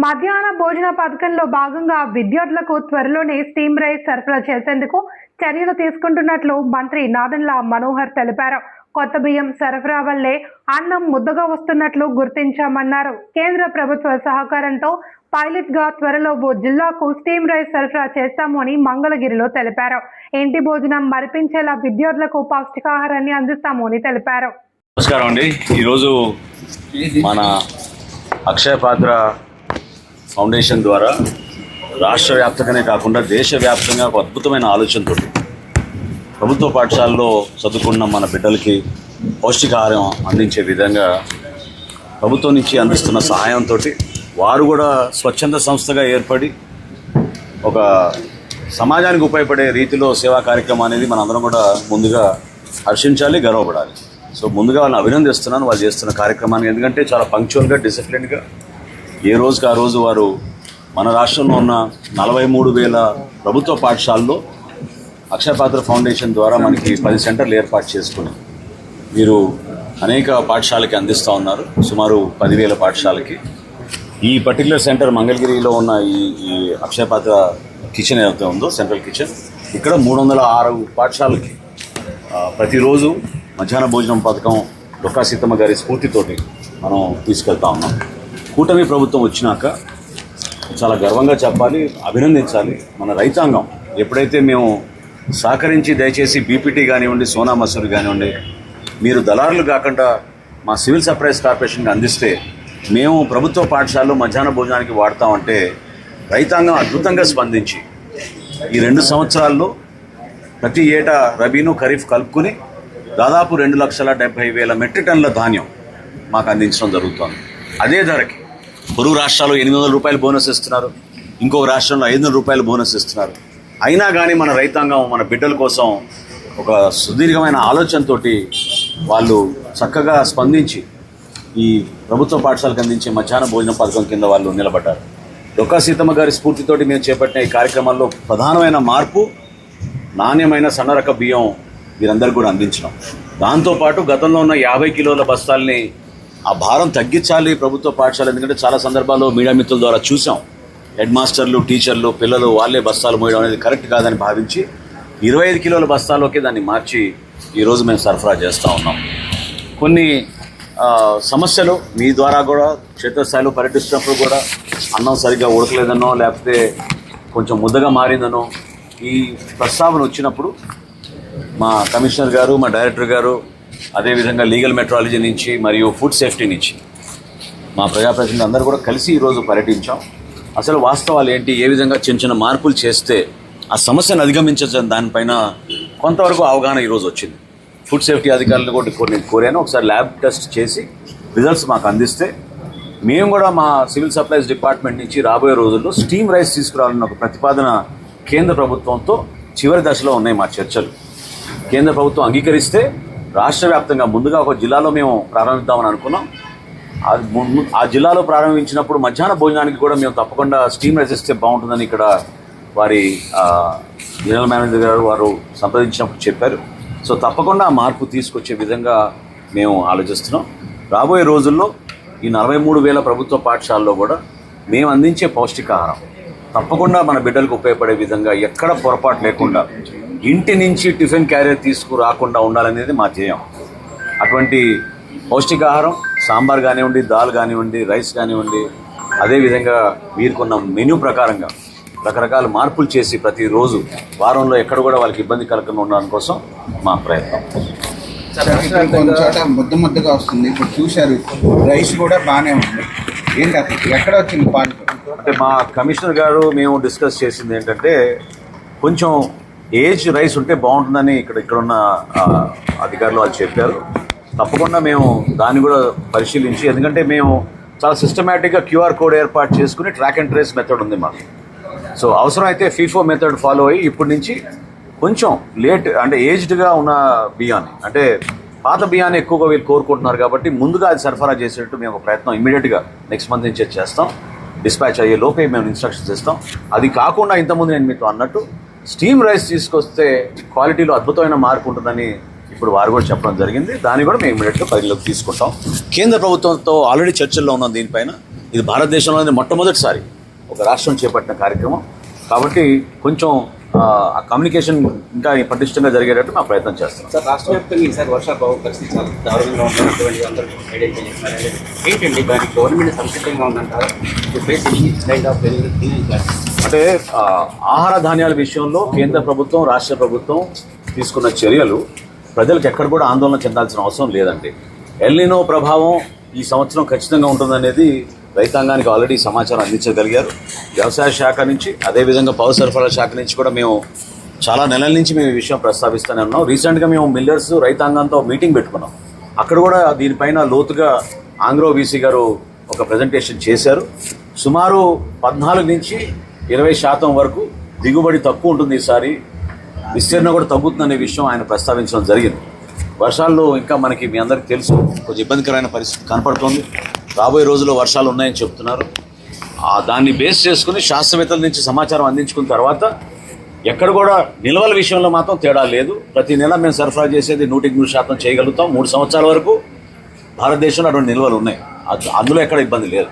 మధ్యాహ్న భోజన పథకంలో భాగంగా విద్యార్థులకు త్వరలోనే స్టీమ్ రైస్ సరఫరా చేసేందుకు చర్యలు తీసుకుంటున్నట్లు మంత్రి నాదెండ్ల మనోహర్ తెలిపారు. కొత్త బియ్యం సరఫరా వల్లే అన్నం ముద్దగా వస్తున్నట్లు గుర్తించామన్నారు. కేంద్ర ప్రభుత్వ సహకారంతో పైలట్ గా త్వరలో ఓ జిల్లాకు స్టీమ్ రైస్ సరఫరా చేస్తామని మంగళగిరిలో తెలిపారు. ఇంటి భోజనం మరిపించేలా విద్యార్థులకు పౌష్టికాహారాన్ని అందిస్తామని తెలిపారు. నమస్కారం అండి. ఈరోజు మన అక్షయ పాత్ర ఫౌండేషన్ ద్వారా రాష్ట్ర వ్యాప్తంగానే కాకుండా దేశవ్యాప్తంగా ఒక అద్భుతమైన ఆలోచనతో ప్రభుత్వ పాఠశాలలో చదువుకున్న మన బిడ్డలకి పౌష్టికాహారం అందించే విధంగా ప్రభుత్వం నుంచి అందిస్తున్న సహాయంతో వారు కూడా స్వచ్ఛంద సంస్థగా ఏర్పడి ఒక సమాజానికి ఉపయోగపడే రీతిలో సేవా కార్యక్రమం అనేది మనందరం కూడా ముందుగా హర్షించాలి, గర్వపడాలి. సో ముందుగా వాళ్ళని అభినందిస్తున్నాను వాళ్ళు చేస్తున్న కార్యక్రమాన్ని. ఎందుకంటే చాలా పంక్చువల్గా, డిసిప్లిన్గా ఏ రోజుకి ఆ రోజు వారు మన రాష్ట్రంలో ఉన్న 43,000 ప్రభుత్వ పాఠశాలలో అక్షయపాత్ర ఫౌండేషన్ ద్వారా మనకి 10 సెంటర్లు ఏర్పాటు చేసుకుని వీరు అనేక పాఠశాలకి అందిస్తూ ఉన్నారు. సుమారు 10,000 పాఠశాలకి. ఈ పర్టికులర్ సెంటర్ మంగళగిరిలో ఉన్న ఈ అక్షయపాత్ర కిచెన్ ఏదైతే ఉందో, సెంట్రల్ కిచెన్, ఇక్కడ 306 పాఠశాలకి ప్రతిరోజు మధ్యాహ్న భోజనం పథకం డొక్కా సీతమ్మ గారి స్ఫూర్తితోటి మనం తీసుకెళ్తా ఉన్నాం. కూటమి ప్రభుత్వం వచ్చినాక చాలా గర్వంగా చెప్పాలి, అభినందించాలి. మన రైతాంగం ఎప్పుడైతే మేము సహకరించి దయచేసి బీపీటీ కానివ్వండి, సోనా మసూరి కానివ్వండి, మీరు దళారులు కాకుండా మా సివిల్ సప్లైస్ కార్పొరేషన్కి అందిస్తే మేము ప్రభుత్వ పాఠశాలలో మధ్యాహ్న భోజనానికి వాడతామంటే రైతాంగం అద్భుతంగా స్పందించి ఈ 2 సంవత్సరాల్లో ప్రతి ఏటా రబీను, ఖరీఫ్ కలుపుకుని దాదాపు 2,70,000 మెట్రిక్ టన్నుల ధాన్యం మాకు అందించడం జరుగుతుంది. అదే ధరకి పొరుగు రాష్ట్రాల్లో 800 రూపాయలు బోనస్ ఇస్తున్నారు, ఇంకొక రాష్ట్రంలో 500 రూపాయలు బోనస్ ఇస్తున్నారు. అయినా కానీ మన రైతాంగం మన బిడ్డల కోసం ఒక సుదీర్ఘమైన ఆలోచనతో వాళ్ళు చక్కగా స్పందించి ఈ ప్రభుత్వ పాఠశాలకు అందించే మధ్యాహ్న భోజన పథకం కింద వాళ్ళు నిలబడ్డారు. డొక్కా సీతమ్మ గారి స్ఫూర్తితోటి మేము చేపట్టిన ఈ కార్యక్రమాల్లో ప్రధానమైన మార్పు నాణ్యమైన సన్నరక బియ్యం వీరందరికీ కూడా అందించడం. దాంతోపాటు గతంలో ఉన్న 50 కిలోల బస్తాల్ని ఆ భారం తగ్గించాలి ప్రభుత్వ పాఠశాల. ఎందుకంటే చాలా సందర్భాల్లో మీడియా మిత్రుల ద్వారా చూసాం, హెడ్ మాస్టర్లు, టీచర్లు, పిల్లలు వాళ్ళే బస్తాలు మోయడం అనేది కరెక్ట్ కాదని భావించి 25 కిలోల బస్తాల్లోకి దాన్ని మార్చి ఈరోజు మేము సరఫరా చేస్తూ ఉన్నాం. కొన్ని సమస్యలు మీ ద్వారా కూడా క్షేత్రస్థాయిలో పర్యటిస్తున్నప్పుడు కూడా అన్నం సరిగ్గా ఉడకలేదనో లేకపోతే కొంచెం ముద్దగా మారిందనో ఈ ప్రస్తావన వచ్చినప్పుడు మా కమిషనర్ గారు, మా డైరెక్టర్ గారు, అదేవిధంగా లీగల్ మెట్రాలజీ నుంచి మరియు ఫుడ్ సేఫ్టీ నుంచి మా ప్రజాప్రతినిధులు అందరూ కూడా కలిసి ఈరోజు పర్యటించాం. అసలు వాస్తవాలు ఏంటి, ఏ విధంగా చిన్న చిన్న మార్పులు చేస్తే ఆ సమస్యను అధిగమించని దానిపైన కొంతవరకు అవగాహన ఈరోజు వచ్చింది. ఫుడ్ సేఫ్టీ అధికారులు కూడా కొన్ని కోరాను, ఒకసారి ల్యాబ్ టెస్ట్ చేసి రిజల్ట్స్ మాకు అందిస్తే మేము కూడా మా సివిల్ సప్లైస్ డిపార్ట్మెంట్ నుంచి రాబోయే రోజుల్లో స్టీమ్ రైస్ తీసుకురావాలన్న ఒక ప్రతిపాదన కేంద్ర ప్రభుత్వంతో చివరి దశలో ఉన్నాయి మా చర్చలు. కేంద్ర ప్రభుత్వం అంగీకరిస్తే రాష్ట్ర వ్యాప్తంగా ముందుగా ఒక జిల్లాలో మేము ప్రారంభిద్దామని అనుకున్నాం. ఆ జిల్లాలో ప్రారంభించినప్పుడు మధ్యాహ్న భోజనానికి కూడా మేము తప్పకుండా స్టీమ్ రైస్ ఇస్తే బాగుంటుందని ఇక్కడ వారి జనరల్ మేనేజర్ గారు వారు సంప్రదించినప్పుడు చెప్పారు. సో తప్పకుండా ఆ మార్పు తీసుకొచ్చే విధంగా మేము ఆలోచిస్తున్నాం. రాబోయే రోజుల్లో ఈ 43,000 ప్రభుత్వ పాఠశాలలో కూడా మేము అందించే పౌష్టికాహారం తప్పకుండా మన బిడ్డలకు ఉపయోగపడే విధంగా ఎక్కడ పొరపాటు లేకుండా ఇంటి నుంచి టిఫిన్ క్యారియర్ తీసుకురాకుండా ఉండాలనేది మా ధ్యేయం. అటువంటి పౌష్టికాహారం సాంబార్ కానివ్వండి, దాల్ కానివ్వండి, రైస్ కానివ్వండి, అదేవిధంగా వీరికున్న మెనూ ప్రకారంగా రకరకాల మార్పులు చేసి ప్రతిరోజు వారంలో ఎక్కడ కూడా వాళ్ళకి ఇబ్బంది కలగకుండా ఉండడం కోసం మా ప్రయత్నం. కొన్ని చోట ముద్దగా వస్తుంది, ఇప్పుడు చూశారు రైస్ కూడా బాగానే ఉంది. ఏంటి అసలు ఎక్కడ వచ్చింది పాయింట్? అంటే మా కమిషనర్ గారు మేము డిస్కస్ చేసింది ఏంటంటే కొంచెం ఏజ్ రైస్ ఉంటే బాగుంటుందని ఇక్కడున్న అధికారులు వాళ్ళు చెప్పారు. తప్పకుండా మేము దాన్ని కూడా పరిశీలించి, ఎందుకంటే మేము చాలా సిస్టమేటిక్గా QR కోడ్ ఏర్పాటు చేసుకుని ట్రాక్ అండ్ ట్రేస్ మెథడ్ ఉంది మాకు. సో అవసరమైతే FIFO మెథడ్ ఫాలో అయ్యి ఇప్పటి నుంచి కొంచెం లేట్ అంటే ఏజ్డ్గా ఉన్న బియ్యాన్ని, అంటే పాత బియ్యాన్ని ఎక్కువగా వీళ్ళు కోరుకుంటున్నారు కాబట్టి ముందుగా అది సరఫరా చేసేటట్టు మేము ఒక ప్రయత్నం ఇమీడియట్గా నెక్స్ట్ మంత్ నుంచే చేస్తాం. డిస్పాచ్ అయ్యే లోపే మేము ఇన్స్ట్రక్షన్స్ ఇస్తాం. అది కాకుండా ఇంతకుముందు నేను మీతో అన్నట్టు స్టీమ్ రైస్ తీసుకొస్తే క్వాలిటీలో అద్భుతమైన మార్పు ఉంటుందని ఇప్పుడు వారు కూడా చెప్పడం జరిగింది. దాన్ని కూడా మేము ఇమీడియట్గా పరిగణలోకి తీసుకుంటాం. కేంద్ర ప్రభుత్వంతో ఆల్రెడీ చర్చల్లో ఉన్నాం దీనిపైన. ఇది భారతదేశంలోనే మొట్టమొదటిసారి ఒక రాష్ట్రం చేపట్టిన కార్యక్రమం కాబట్టి కొంచెం ఆ కమ్యూనికేషన్ ఇంకా పటిష్టంగా జరిగేటట్టు మా ప్రయత్నం చేస్తాం. సార్, రాష్ట్ర వ్యాప్తంగా ఈసారి వర్షాభావం పరిస్థితి చాలా దారుణంగా ఉంటున్నటువంటి అందరూ ఐడెంటిఫై చేస్తున్నారు. ఏంటండి దానికి గవర్నమెంట్ సంసిద్ధంగా ఉందంటారా? అంటే ఆహార ధాన్యాల విషయంలో కేంద్ర ప్రభుత్వం రాష్ట్ర ప్రభుత్వం తీసుకున్న చర్యలు ప్రజలకు ఎక్కడ కూడా ఆందోళన చెందాల్సిన అవసరం లేదండి. ఎల్నినో ప్రభావం ఈ సంవత్సరం ఖచ్చితంగా ఉంటుందనేది రైతాంగానికి ఆల్రెడీ సమాచారం అందించగలిగారు. వ్యవసాయ శాఖ నుంచి అదేవిధంగా పౌర సరఫరాల శాఖ నుంచి కూడా మేము చాలా నెలల నుంచి మేము ఈ విషయం ప్రస్తావిస్తూనే ఉన్నాం. రీసెంట్గా మేము మిల్లర్స్ రైతాంగంతో మీటింగ్ పెట్టుకున్నాం. అక్కడ కూడా దీనిపైన లోతుగా ఆంగ్రో వీసీ గారు ఒక ప్రజెంటేషన్ చేశారు. సుమారు 14 నుంచి 20% వరకు దిగుబడి తక్కువ ఉంటుంది ఈసారి, విస్తీర్ణం కూడా తగ్గుతుందనే విషయం ఆయన ప్రస్తావించడం జరిగింది. వర్షాల్లో ఇంకా మనకి మీ అందరికీ తెలుసు కొంచెం ఇబ్బందికరమైన పరిస్థితి కనపడుతోంది. రాబోయే రోజుల్లో వర్షాలు ఉన్నాయని చెప్తున్నారు. దాన్ని బేస్ చేసుకుని శాస్త్రవేత్తల నుంచి సమాచారం అందించుకున్న తర్వాత ఎక్కడ కూడా నిల్వల విషయంలో మాత్రం తేడా లేదు. ప్రతి నెల మేము సరఫరా చేసేది 100% చేయగలుగుతాం. 3 సంవత్సరాల వరకు భారతదేశంలో అటువంటి నిల్వలు ఉన్నాయి. అందులో ఎక్కడ ఇబ్బంది లేదు.